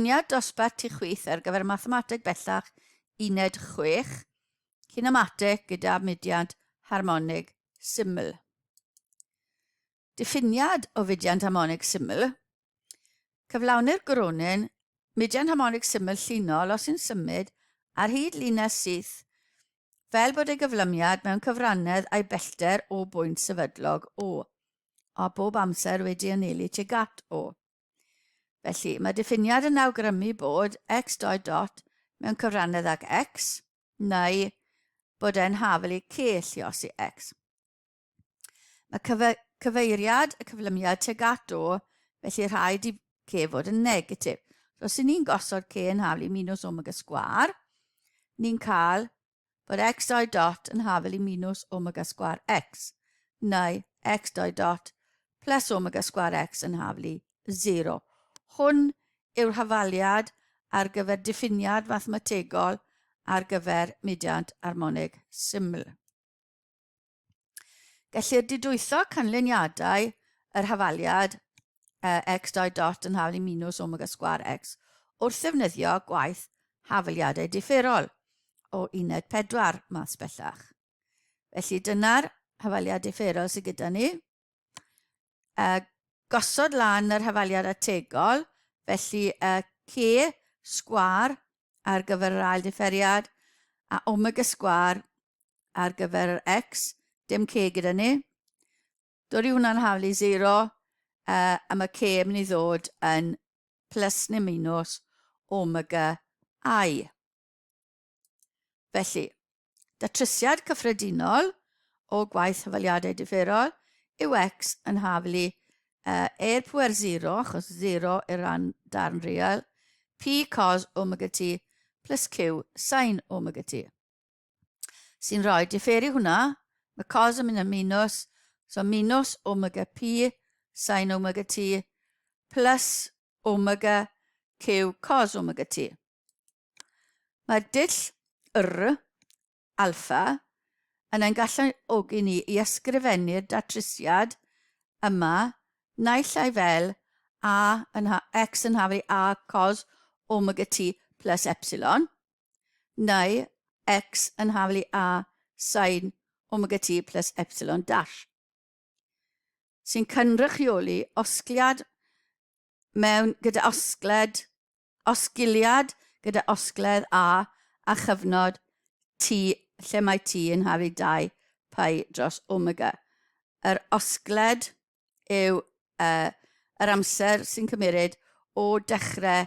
Cyflwyniad dosbarth tu chwith ar gyfer mathemateg bellach uned 6, Cinemateg gyda mudiad harmonig syml. Diffiniad o fudiad harmonig syml. Cyflawnir gronyn mudiad harmonig syml llinol os yw'n symud ar hyd linell syth fel bod ei gyflymiad mewn cyfrannedd a'i bellter o bwynt sefydlog O, a bob amser wedi anelu tuag at O. Felly, mae diffiniad yn awgrymu bod x2 dot mewn cyfrannedd ag x, neu bod e'n hafel i c lluosi x. Mae cyfeiriad y cyflymiad tuag at O, felly rhaid i c fod yn negatif. So, os ni'n gosod c yn hafel i minus omega sgwar, ni'n cael bod x2 dot yn hafel i minus omega sgwar x, neu x2 dot plus omega sgwar x yn hafel i 0. Hwn yw'r hafaliad ar gyfer diffiniad mathemategol ar gyfer mudiad harmonig syml. Gellir didwytho canlyniadau yr hafaliad x2 dot yn hafel i minus omega sgwar x wrth ddefnyddio gwaith hafaliadau differol o uned 4 maths bellach. Felly dyna'r hafaliad differol sydd gyda ni. Gosod lan yr hafaliad ategol, felly c sgwar ar gyfer yr ail differiad a omega sgwar ar gyfer yr x, dim c gyda ni. Dod i hwnna'n hafel i 0 a mae c yn mynd i ddod yn plus neu minus omega I. Felly, datrysiad cyffredinol o gwaith hafaliadau differol yw x yn hafel i e'r pŵer 0, achos 0 yw'r ran darn real, p cos omega t plus q sin omega t. Sy'n rhoi differi hwnna, mae cos yn mynd yn minus, so minus omega p sin omega t plus omega q cos omega t. Mae'r dull r, alpha, yn ein galluogi ni i ysgrifennu'r datrysiad yma naill ai fel x yn hafel i a cos omega t plus epsilon, neu x yn hafel i a sin omega t plus epsilon dash. Sy'n cynrychioli osgiliad gyda osgledd a chyfnod t, lle mae t yn hafel i 2 pi dros omega. Yr osgled yw yr amser sy'n cymryd o dechrau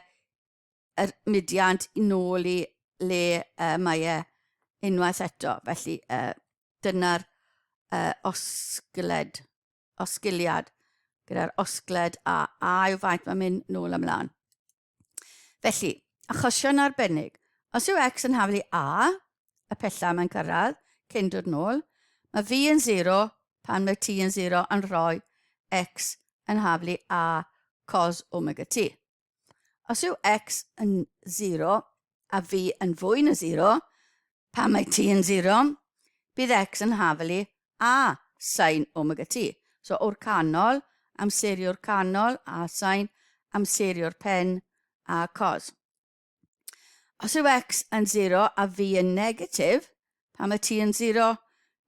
yr mudiad i nôl i le mae unwaith eto. Felly dyna'r osgiliad gyda'r osgled a yw faint mae'n mynd nôl ymlaen. Felly, achosion arbennig. Os yw x yn hafel i a, y pella mae'n cyrraedd, cyn dod nôl, mae v yn 0 pan mae t yn 0 yn rhoi x yn hafel i a cos omega t. Os yw x yn 0 a v yn fwy na 0, pan mae t yn 0, bydd x yn hafel i a sin omega t. So o'r canol, amserio'r canol a sin, amserio'r pen a cos. Os yw x yn 0 a v yn negatif, pan mae t yn 0,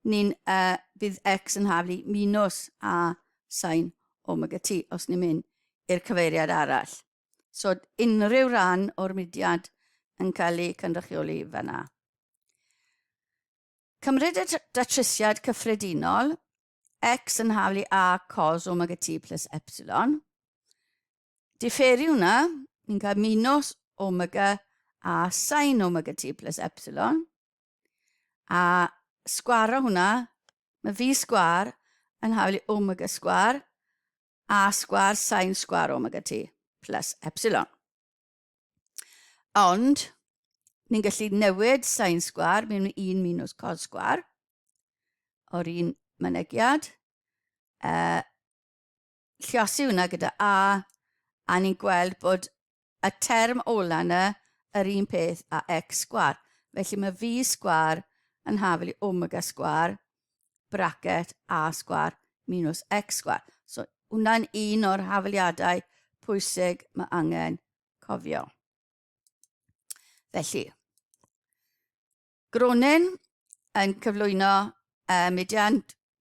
bydd x yn hafel i minus a sin omega t os ni'n mynd i'r cyfeiriad arall. So unrhyw ran o'r mudiad yn cael ei cynrychioli fyna. Cymryd y datrysiad cyffredinol, x yn hafel i a cos omega t plus epsilon. Differi hwnna, ni'n cael minus omega a sin omega t plus epsilon. A sgwaro hwnna, mae v sgwar yn hafel i omega sgwar a sgwar sin sgwar omega t plus epsilon. Ond, ni'n gallu newid sin sgwar mewn 1 minus cos sgwar o'r un mynegiad. Lluosi hwnna gyda a ni'n gweld bod y term ola yna yr un peth a x sgwar. Felly mae v sgwar yn hafel i omega sgwar bracket a sgwar minus x sgwar. So hwnna'n un o'r hafaliadau pwysig mae angen cofio. Felly, gronyn yn cyflwyno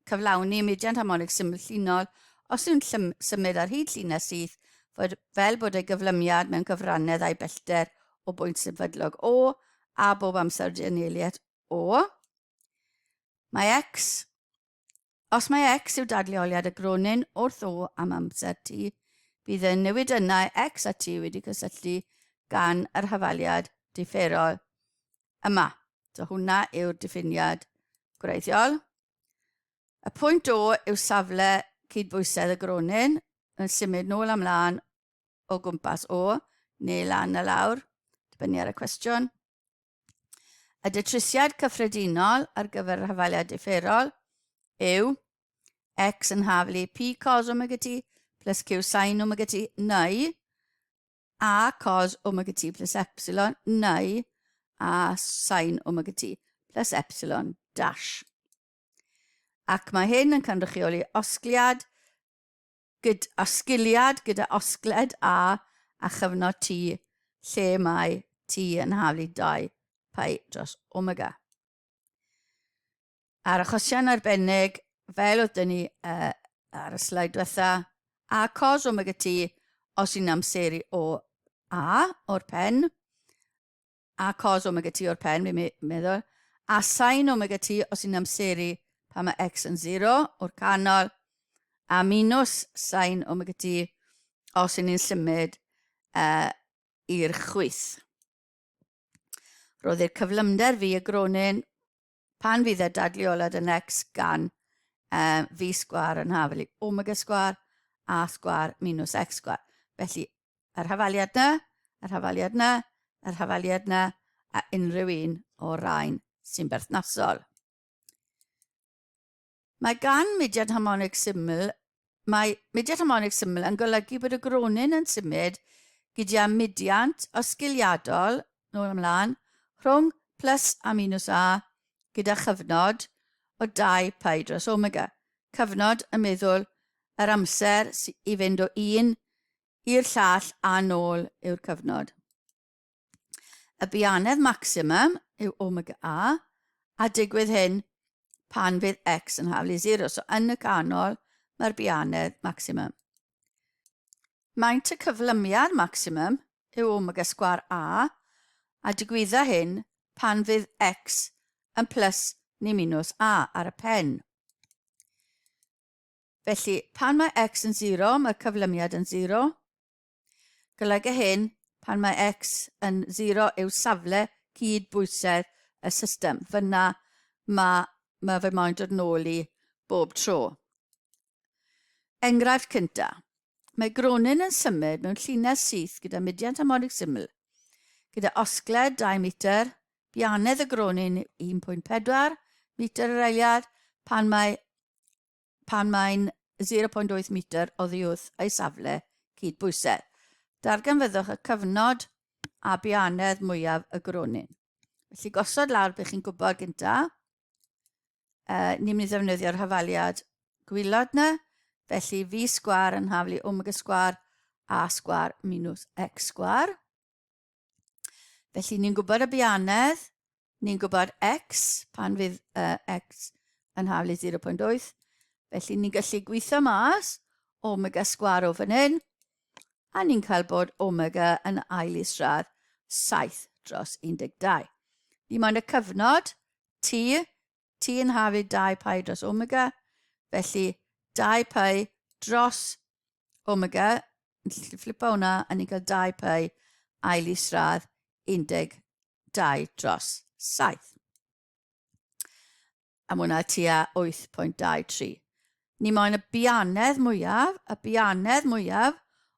cyflawni mediant harmonic syml llinol os yw'n symud ar hyd llinell syth fel bod ei gyflymiad mewn cyfrannedd a'i bellter o bwynt sefydlog O a bob amser dyneliad O. Os mae X yw dadleoliad y gronyn wrth O am amser T, bydd y newidynau X a T wedi cysylltu gan yr hafaliad differol yma. So hwnna yw'r diffiniad gwreiddiol. Y pwynt O yw safle cydbwysedd y gronyn yn symud nôl amlaen o gwmpas O, neu lan y lawr, dibynnu ar y cwestiwn. Y datrysiad cyffredinol ar gyfer y hafaliad differol yw X yn haflu P cos omega T plus Q sin omega T neu A cos omega T plus epsilon neu A sin omega T plus epsilon dash. Ac mae hyn yn cynrychioli osgiliad gyda osgled A chyfnod T lle mae T yn haflu 2 pi dros omega. Ar achosion arbennig, fel oedd dyn ni ar y sleid diwetha, A cos omega T os yw'n amseru o A o'r pen, A cos omega T o'r pen, fi'n meddwl, a sin omega T os yw'n amseru pan mae X yn 0 o'r canol, a minus sin omega T os yw'n symud i'r chwith. Roedd i'r cyflymder fi y gronyn pan fydd y dadleoliad yn X gan V sgwar yn haflu omega sgwar A sgwar minus X sgwar. Felly, yr hafaliad na, yr hafaliad na, yr hafaliad na, a unrhyw un o'r rhain sy'n berthnasol. Mae gan mediant harmonic syml yn golygu bod y gronyn yn symud gyda mediant osgiliadol, nôl ymlaen, rhwng plus a minus A gyda chyfnod o 2 pi dros omega. Cyfnod yn meddwl yr amser i fynd o un i'r llall a nôl yw'r cyfnod. Y biannedd maximum yw omega a digwydd hyn pan fydd X yn haflu 0. So yn y canol mae'r biannedd maximum. Maint y cyflymiad maximum yw omega sgwar A digwydda hyn pan fydd X yn plus neu minus A ar y pen. Felly, pan mae X yn 0, mae'r cyflymiad yn 0. Golygu hyn, pan mae X yn 0 yw safle cydbwysedd y system. Fyna mae fe moyn dod nôl i bob tro. Enghraifft cyntaf. Mae gronyn yn symud mewn llinell syth gyda mediant harmonic syml, gyda osgled 2 metr, biannedd y gronyn 1.4 metr yr eiliad, pan mae'n 0.8 metr oddi wrth ei safle cydbwysedd. Darganfyddwch y cyfnod a biannedd mwyaf y gronyn. Felly gosod lawr beth chi'n gwybod gyntaf. Ni'n mynd i ddefnyddio'r hafaliad gwylod na. Felly V sgwar yn haflu omega sgwar A sgwar minus X sgwar. Felly ni'n gwybod y biannedd. Ni'n gwybod X pan fydd X yn haflu 0.8. Felly ni'n gallu gweithio mas omega sgwar o fan hyn. A ni'n cael bod omega yn ail isradd 7 dros 12. Ni moyn y cyfnod T yn haflu 2 pi dros omega. Felly 2 pi dros omega, yn flipo hwnna, a ni'n cael 2 pi ail isradd 12 dros 7. A hwnna tua 8.23. Ni moyn y biannedd mwyaf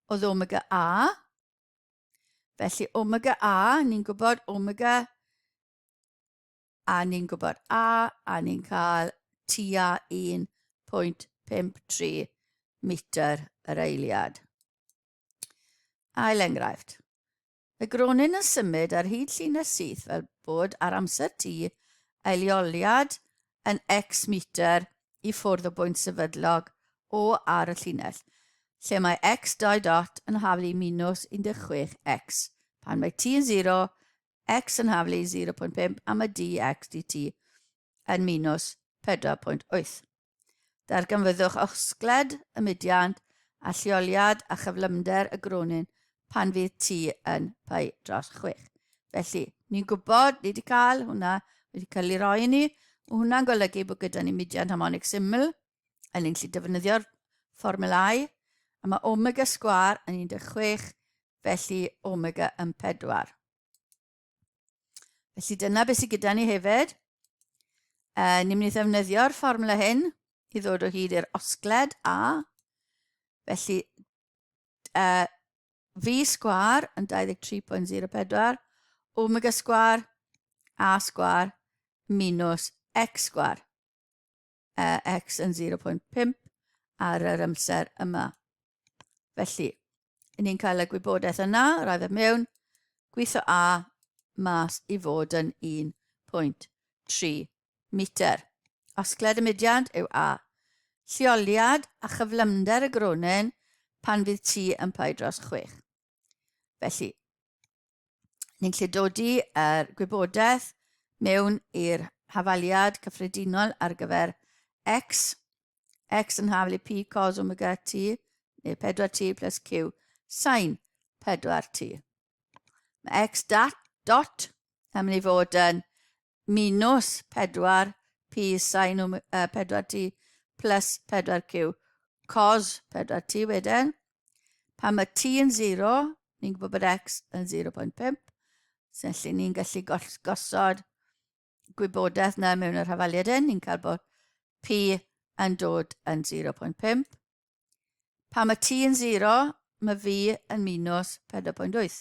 oedd omega A. Felly omega A, ni'n gwybod omega, a ni'n gwybod A, a ni'n cael tua 1.53 metr yr eiliad. Ail enghraifft. Y gronyn yn symud ar hyd llinell syth fel bod ar amser T ei leoliad yn X metr i ffwrdd o bwynt sefydlog O ar y llinell, lle mae X2 dot yn haflu minus 16X. Pan mae T yn 0, x yn haflu 0.5 a mae dx dt yn minus 4.8. Darganfyddwch osgled y mudiant a lleoliad a chyflymder y gronyn pan fydd t yn pi dros 6. Felly, ni'n gwybod, ni wedi cael hwnna, wedi cael ei roi ni, hwnna'n golygu bod gyda ni mudiant harmonic syml, a ni'n gallu defnyddio'r fformulau, a mae omega sgwar yn 16, felly omega yn 4. Felly dyna beth sydd gyda ni hefyd. Ni'n mynd i ddefnyddio'r fformula hyn i ddod o hyd i'r osgled a. Felly, v sgwar yn 23.04, omega sgwar, a sgwar, minus x sgwar. X yn 0.5 ar yr amser yma. Felly, ni'n cael y gwybodaeth yna, roedd e mewn, gweithio a mas i fod yn 1.3 metr. Osgled y mudiant yw a. Lleoliad a chyflymder y gronyn pan fydd t yn pi dros 6. Felly, ni'n gallu dod i'r gwybodaeth mewn i'r hafaliad cyffredinol ar gyfer x. X yn haflu p cos omega t, neu 4t plus q sin 4t. Mae x dot yn mynd i fod yn minus 4 p sin 4t plus 4q cos 4t wedyn. Pan mae t yn 0, ni'n gwybod bod x yn 0.5. Felly ni'n gallu gosod gwybodaeth na mewn yr hafaliad hyn. Ni'n cael bod p yn dod yn 0.5. Pan mae t yn 0, mae v yn minus 4.8.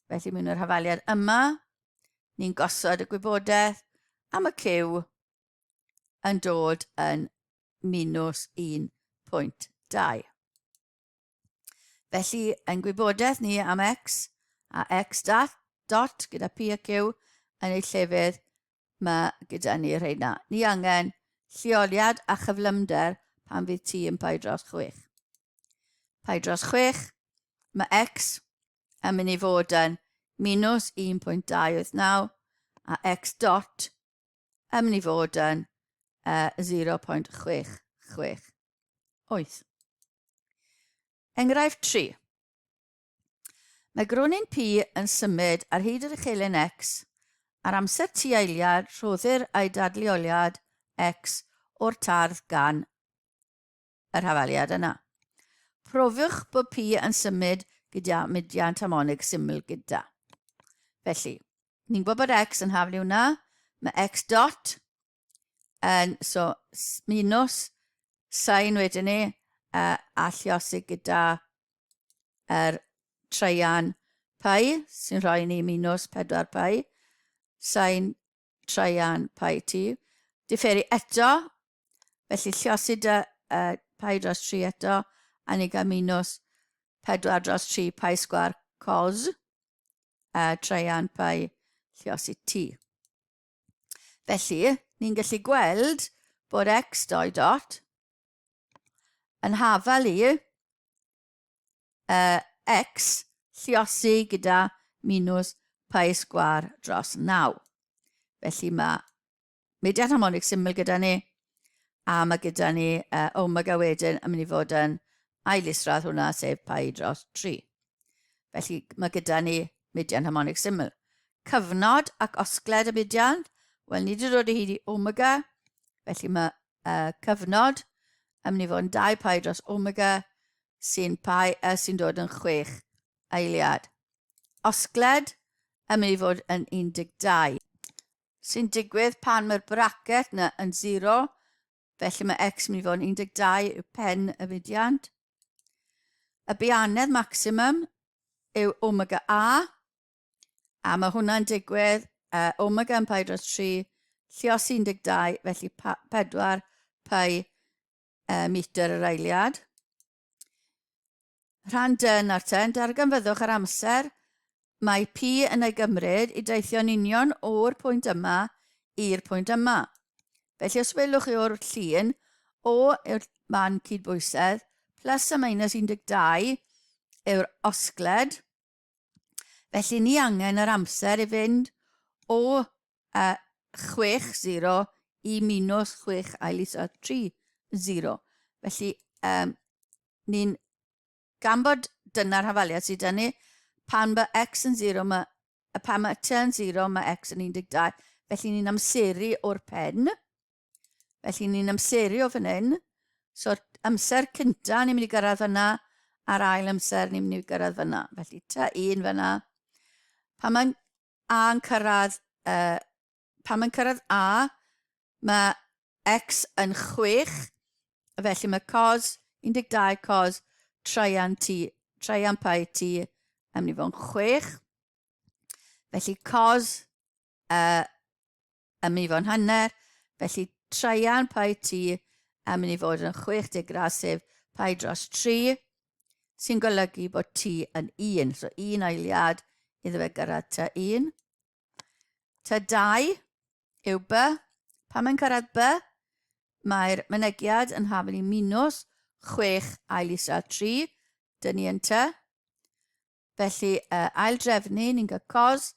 Felly mewn yr hafaliad yma, ni'n gosod y gwybodaeth a mae q yn dod yn minus 1.2. Felly, yn gwybodaeth ni am x a x dot gyda p a q yn ei llefydd, mae gyda ni rheina. Ni angen lleoliad a chyflymder pan fydd t yn pi dros 6. Pi dros 6, mae x yn mynd i fod yn minus 1.289 a x dot yn mynd i fod yn 0.668. Enghraifft 3. Mae gronyn P yn symud ar hyd yr uchelyn x ar amser t eiliad rhoddir ei dadleoliad x o'r tardd gan yr hafaliad yna. Profiwch bod P yn symud gyda mudiant harmonic syml gyda. Felly, ni'n gwybod bod x yn haflu hwnna, mae x dot yn minus sin wedyn ni a lluosig gyda yr treian pi, sy'n rhoi ni minus 4 pi, sin treian pi t. Differi eto, felly lluosig pi dros 3 eto, a ni gael minus 4 dros 3 pi sgwar cos treian pi lluosig t. Felly, ni'n gallu gweld bod x doi dot yn hafal i x lluosig gyda minus pi sgwar dros 9. Felly mae mudiant harmonic syml gyda ni, a mae gyda ni omega wedyn yn mynd i fod yn ailisradd hwnna sef pi dros 3. Felly mae gyda ni mudiant harmonic syml. Cyfnod ac osgled y mudiant, wel ni wedi dod o hyd i omega, felly mae cyfnod yn mynd i fod yn 2 pi dros omega sy'n dod yn 6 eiliad. Osgled yn mynd i fod yn 12. Sy'n digwydd pan mae'r bracket yna yn 0, felly mae x yn mynd i fod yn 12 yw pen y mudiant. Y biannedd maximum yw omega a mae hwnna'n digwydd omega yn pi dros 3, lluos 12, felly 4 pi metr yr eiliad. Rhan dyn ar ten, darganfyddwch ar amser, mae P yn ei gymryd i deithio'n union o'r pwynt yma i'r pwynt yma. Felly os welwch chi o'r llun, O yw'r man cydbwysedd, plus a minus 12 yw'r osgled. Felly ni angen yr amser i fynd o 6, 0 i minus 6 ail isod 3, 0. Felly, ni'n gan bod dyna'r hafaliad sydd dyn ni, pan mae x yn 0, pan mae t yn 0, mae x yn 12. Felly ni'n amseru o'r pen. Felly ni'n amseru o fan hyn. So amser cynta ni'n mynd i gyrraedd fyna, a'r ail amser ni'n mynd i gyrraedd fyna. Felly t1 fyna. Pan mae'n a yn cyrraedd, pan mae'n cyrraedd a, mae x yn 6. Felly mae cos 12 cos treian pi t yn mynd i fod yn 6. Felly cos yn mynd i fod yn hanner. Felly treian pi t yn mynd i fod yn 60 sef pi dros 3, sy'n golygu bod t yn 1. So 1 eiliad iddo fe gyrraedd t1. T2 yw b. Pan mae'n cyrraedd b, mae'r mynegiad yn hafel i minus 6 ail isod 3. Dyn ni yn t. Felly ail drefnu, ni'n cael cos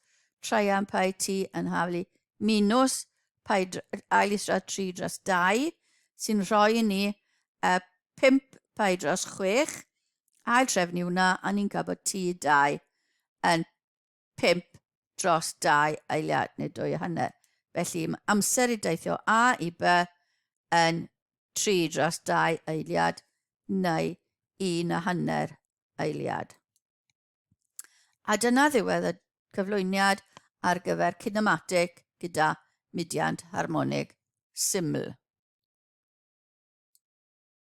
treian pi t yn hafel i minus ail isod 3 dros 2, sy'n rhoi i ni 5 pi dros 6. Ail trefnu hwnna, a ni'n cael bod t2 yn 5 dros 2 eiliad neu 2 hanner. Felly mae amser i deithio a i b yn 3 dros 2 eiliad neu 1 hanner eiliad. A dyna ddiwedd y cyflwyniad ar gyfer cinemateg gyda mudiant harmonig syml.